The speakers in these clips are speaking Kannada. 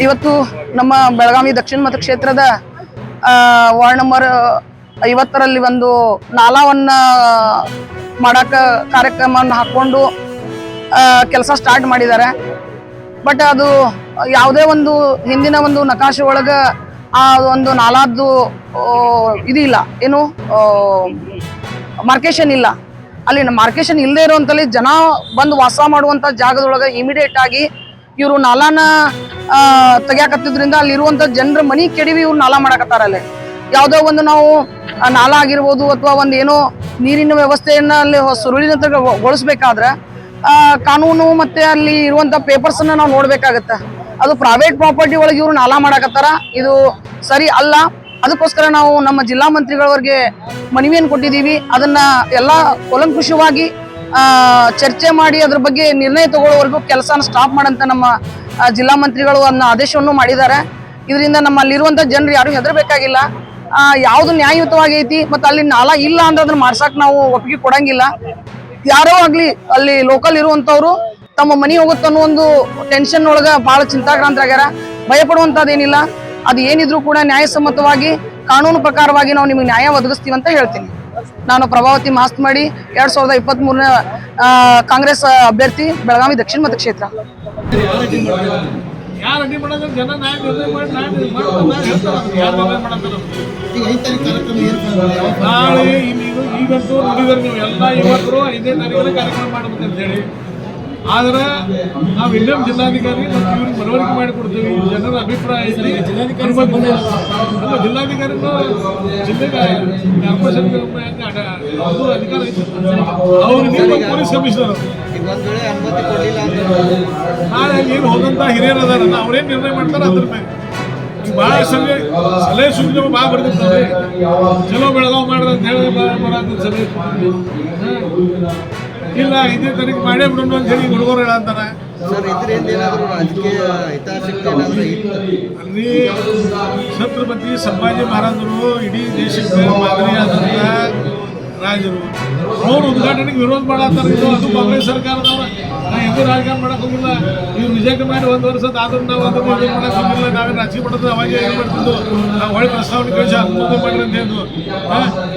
ಇವತ್ತು ನಮ್ಮ ಬೆಳಗಾವಿ ದಕ್ಷಿಣ ಮತಕ್ಷೇತ್ರದ ವಾರ್ಡ್ ನಂಬರ್ 50ರಲ್ಲಿ ಒಂದು ನಾಲಾವನ್ನ ಮಾಡಕ ಕಾರ್ಯಕ್ರಮವನ್ನು ಹಾಕೊಂಡು ಕೆಲಸ ಸ್ಟಾರ್ಟ್ ಮಾಡಿದ್ದಾರೆ. ಬಟ್ ಅದು ಯಾವುದೇ ಒಂದು ಹಿಂದಿನ ಒಂದು ನಕಾಶೆ ಒಳಗೆ ಆ ಒಂದು ನಾಲಾದ್ದು ಇದಿಲ್ಲ, ಏನು ಮಾರ್ಕೇಶನ್ ಇಲ್ಲ. ಅಲ್ಲಿ ಮಾರ್ಕೇಶನ್ ಇಲ್ಲದೆ ಇರುವಂತಲ್ಲಿ ಜನ ಬಂದು ವಾಸ ಮಾಡುವಂಥ ಜಾಗದೊಳಗೆ ಇಮಿಡಿಯೇಟ್ ಆಗಿ ಇವರು ನಾಲಾನ ತೆಗಿಯಾಕತ್ತಿದ್ರಿಂದ ಅಲ್ಲಿರುವಂಥ ಜನರ ಮನಿ ಕೆಡವಿ ಇವ್ರು ನಾಲಾ ಮಾಡಕತ್ತಾರ. ಅಲ್ಲಿ ಯಾವುದೋ ಒಂದು ನಾವು ನಾಲಾ ಆಗಿರ್ಬೋದು ಅಥವಾ ಒಂದು ಏನೋ ನೀರಿನ ವ್ಯವಸ್ಥೆಯನ್ನ ಅಲ್ಲಿ ಸುರುಳಿನಗೊಳಿಸ್ಬೇಕಾದ್ರೆ ಕಾನೂನು ಮತ್ತೆ ಅಲ್ಲಿ ಇರುವಂಥ ಪೇಪರ್ಸನ್ನ ನಾವು ನೋಡ್ಬೇಕಾಗತ್ತೆ. ಅದು ಪ್ರೈವೇಟ್ ಪ್ರಾಪರ್ಟಿ ಒಳಗೆ ಇವ್ರು ನಾಲಾ ಮಾಡಕತ್ತಾರ, ಇದು ಸರಿ ಅಲ್ಲ. ಅದಕ್ಕೋಸ್ಕರ ನಾವು ನಮ್ಮ ಜಿಲ್ಲಾ ಮಂತ್ರಿಗಳವರಿಗೆ ಮನವಿಯನ್ನು ಕೊಟ್ಟಿದ್ದೀವಿ. ಅದನ್ನ ಎಲ್ಲ ಕೂಲಂಕುಷವಾಗಿ ಚರ್ಚೆ ಮಾಡಿ ಅದ್ರ ಬಗ್ಗೆ ನಿರ್ಣಯ ತಗೊಳ್ಳೋವರೆಗೂ ಕೆಲಸನ ಸ್ಟಾಪ್ ಮಾಡಂತ ನಮ್ಮ ಜಿಲ್ಲಾ ಮಂತ್ರಿಗಳು ಅನ್ನೋ ಆದೇಶವನ್ನು ಮಾಡಿದ್ದಾರೆ. ಇದರಿಂದ ನಮ್ಮಲ್ಲಿರುವಂಥ ಜನರು ಯಾರು ಹೆದರ್ಬೇಕಾಗಿಲ್ಲ. ಯಾವುದು ನ್ಯಾಯಯುತವಾಗೈತಿ ಮತ್ತು ಅಲ್ಲಿ ನಾಲಾ ಇಲ್ಲ ಅಂದ್ರೆ ಅದನ್ನ ಮಾಡ್ಸಕ್ ನಾವು ಒಪ್ಪಿಗೆ ಕೊಡಂಗಿಲ್ಲ. ಯಾರೋ ಆಗ್ಲಿ ಅಲ್ಲಿ ಲೋಕಲ್ ಇರುವಂತವ್ರು ತಮ್ಮ ಮನೆ ಹೋಗುತ್ತನ್ನೋ ಒಂದು ಟೆನ್ಷನ್ ಒಳಗ ಬಹಳ ಚಿಂತಾಕ್ರಾಂತರಾಗ್ಯಾರ. ಭಯ ಪಡುವಂತದ್ದೇನಿಲ್ಲ. ಅದು ಏನಿದ್ರು ಕೂಡ ನ್ಯಾಯಸಮ್ಮತವಾಗಿ ಕಾನೂನು ಪ್ರಕಾರವಾಗಿ ನಾವು ನಿಮಗೆ ನ್ಯಾಯ ಒದಗಿಸ್ತೀವಿ ಅಂತ ಹೇಳ್ತೀನಿ. ನಾನು ಪ್ರಭಾವತಿ ಮಾಸ್ತಮಾಡಿ 2023ನೇ ಕಾಂಗ್ರೆಸ್ ಅಭ್ಯರ್ಥಿ, ಬೆಳಗಾವಿ ದಕ್ಷಿಣ ಮತಕ್ಷೇತ್ರ. ಈಗಂತೂ ನೋಡಿದ್ರೆ ನೀವು ಎಲ್ಲ ಯುವಕರು 5ನೇ ತಾರೀಕಿನ ಕಾರ್ಯಕ್ರಮ ಮಾಡಬೇಕು ಅಂತ ಹೇಳಿ, ಆದ್ರೆ ನಾವು ಇನ್ನೊಂದು ಜಿಲ್ಲಾಧಿಕಾರಿ ಮತ್ತು ಇವ್ರಿಗೆ ಮನವರಿಕೆ ಮಾಡಿಕೊಡ್ತೀವಿ. ಜನರ ಅಭಿಪ್ರಾಯ ಜಿಲ್ಲಾಧಿಕಾರಿನೂ ಜಿಲ್ಲೆಗೆ ಅದು ಅಧಿಕಾರ ಐತೆ, ಅವ್ರಿಗೆ ಪೊಲೀಸ್ ಕಮಿಷನರ್ ನಾಳೆ ಏನು ಹೋದಂಥ ಹಿರಿಯರು ಅದಾರಲ್ಲ ಅವ್ರೇನು ನಿರ್ಣಯ ಮಾಡ್ತಾರೆ ಅದ್ರ ಮೇಲೆ. ಈಗ ಭಾಳ ಸಲಹೆ ಸೂಚನೆ ಭಾಳ ಬರ್ತಿರ್ತಾರೆ. ಚಲೋ ಬೆಳಗಾವ್ ಮಾಡಿದ್ರೆ ಅಂತ ಹೇಳಿ ಬರೋದು ಸಲಹೆ ಇಲ್ಲ, 5ನೇ ತಾರೀಕು ಮಾಡೇ ಬಿಡೋಣ ಅಂತ ಹೇಳಿ ಹುಡುಗರು ಹೇಳಂತಾನೆ. ಅಲ್ಲಿ ಛತ್ರಪತಿ ಸಂಭಾಜಿ ಮಹಾರಾಜರು ಇಡೀ ದೇಶಕ್ಕೆ ಮಾದರಿಯಾದಂಥ ರಾಜರು, ಅವ್ರು ಉದ್ಘಾಟನೆಗೆ ವಿರೋಧ ಮಾಡತ್ತಾರೆ. ಇದು ಅದು ಕಾಂಗ್ರೆಸ್ ಸರ್ಕಾರದವ್ರ. ನಾ ಎಂದೂ ರಾಜಕಾರಣ ಮಾಡಕ್ ಹೋಗಿಲ್ಲ. ಇವ್ರು ರಿಜೆಕ್ಟ್ ಮಾಡಿ 1 ವರ್ಷದ ಆದ್ರೂ ನಾವು ಅದನ್ನು ಮಾಡಕ್ ಹೋಗಿಲ್ಲ. ನಾವೇನು ರಾಜಕೀಯ ಮಾಡೋದು ಅವಾಗ ಏನು ಮಾಡ್ತಿದ್ದು, ನಾವು ಹೊಳೆ ಪ್ರಸ್ತಾವನೆ ಕಳಿಸಿ ಅನುಮತಿ ಮಾಡ್ರಿ ಅಂತ ಹೇಳಿದ್ವು.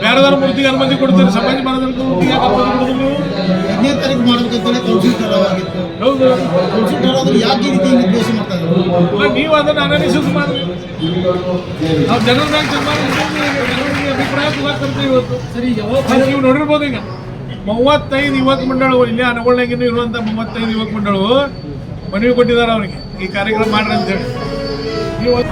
ಬೇರೆದವ್ರ ಮೂರ್ತಿಗೆ ಅನುಮತಿ ಕೊಡ್ತೀರಿ, ಸಮಾಜ ಮಹಾರಾಜರ ಮೂರ್ತಿಗೆ ಯಾಕೆ ಅನುಮತಿ ಕೊಡೋದು ನೀವು? 5ನೇ ತಾರೀಕು ಮಾಡ್ಬೇಕಂತೇಳಿ ಕೌನ್ಸಿಲ್ ಠರಾವಾಗಿತ್ತು. ಹೌದು, ಕೌನ್ಸಿಲ್ ಠರಾದ್ರೆ ಯಾಕೆ ಈ ರೀತಿ ನಿರ್ದೇಶ ಮಾಡ್ತಾ ಇದ್ರು? ನೀವು ಅದನ್ನು ಅನಾಲಿಸಿಸ್ ಮಾಡಿ ನಾವು ಜನರ ಅಭಿಪ್ರಾಯ ತರ್ತೀವಿ ಇವತ್ತು. ಸರಿ, ನೀವು ನೋಡಿರ್ಬೋದು. ಈಗ 35 ಯುವಕ ಮಂಡಳಗಳು ಇಲ್ಲಿ ಅನಗೊಳ್ನಾಗಿನೂ ಇರುವಂಥ 35 ಯುವಕ ಮಂಡಳಗಳು ಮನವಿ ಕೊಟ್ಟಿದ್ದಾರೆ ಅವ್ರಿಗೆ ಈ ಕಾರ್ಯಕ್ರಮ ಮಾಡ್ರಿ ಅಂತ ಹೇಳಿ.